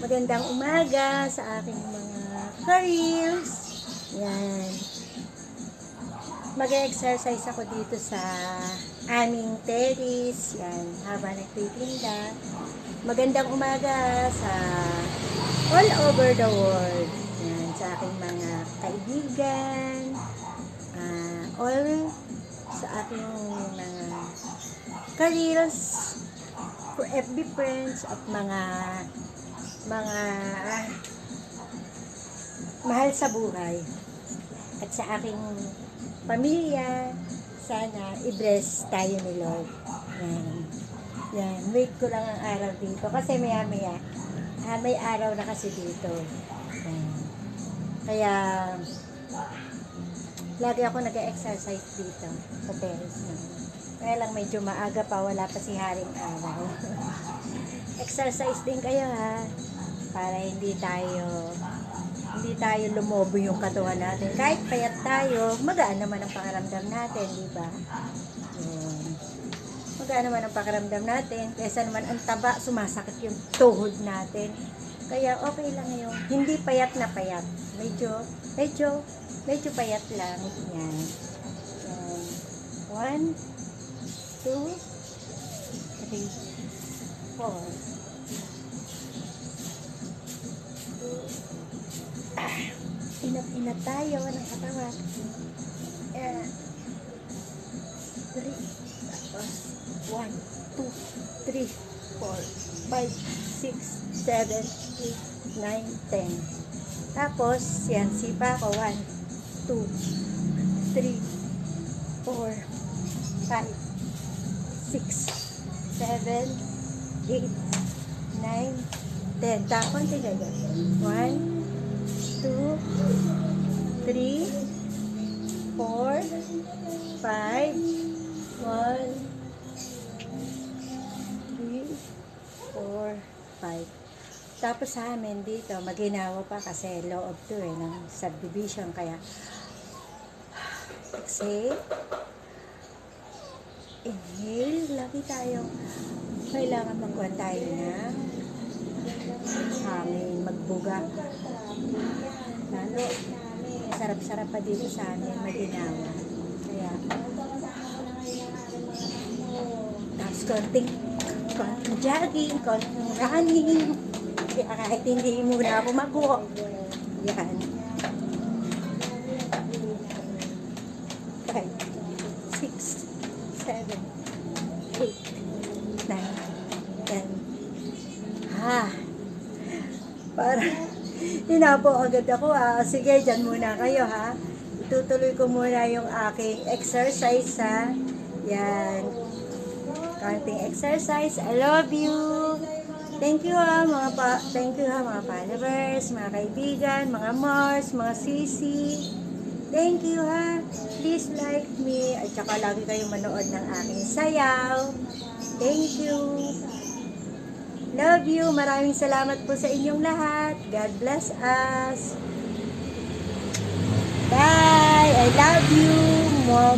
Magandang umaga sa aking mga ka-reels. Yan. Mag-exercise ako dito sa aming terrace. Yan, habang nagtitinda. Magandang umaga sa all over the world. Yan, sa aking mga kaibigan. All sa aking mga ka-reels, for FB friends at mga mahal sa buhay at sa aking pamilya. Sana i-bless tayo ni Lord. Yan, wait ko lang ang araw dito kasi maya may araw na kasi dito. Yan. Kaya lagi ako nag-exercise dito sa terrace na. Kaya lang medyo maaga pa, wala pa si Haring Araw. Exercise din kayo ha, para hindi tayo lumobo yung katawan natin. Kahit payat tayo, magaan naman ang pakiramdam natin, di ba? Magaan naman ang pakiramdam natin. Kaysa naman ang taba, sumasakit yung tuhod natin. Kaya okay lang yun. Hindi payat na payat. Medyo payat lang. Yan. 1, 2, 3, 4. Inat tayo ng katawan. 3. Tapos 1, 2, 3, 4, 5, 6, 7, 8, 9, 10. Tapos, yan, sipa ko. 1, 2, 3, 4, 5, 6, 7, 8, 9, 10. Tapon, tigay. 1, 2, 3, 4, 5, 1, 2, 3, 4, 5, 6, 7, 8, 9, 10. Tapos sa amin dito, maginawa pa kasi law of 2 ng subdivision. Kaya, exhale, inhale, lagi tayong kailangan magkuha tayo na hangin, magbuga. Lalo, sarap-sarap pa dito sa amin, maginawa. Kaya, tapos konting jogging, konting running. Kaya kahit hindi muna ako mag-walk. Yan. 5, 6, 7, 8, 9, 10. Para hinapo agad ako ha. Sige, dyan muna kayo ha. Itutuloy ko muna yung aking exercise ha. Yan. Counting exercise. I love you. Thank you ha mga followers, mga kaibigan, mga Mars, mga sisi. Thank you ha. Please like me. At saka lagi kayong manood ng aking sayaw. Thank you. Love you. Maraming salamat po sa inyong lahat. God bless us. Bye. I love you. More.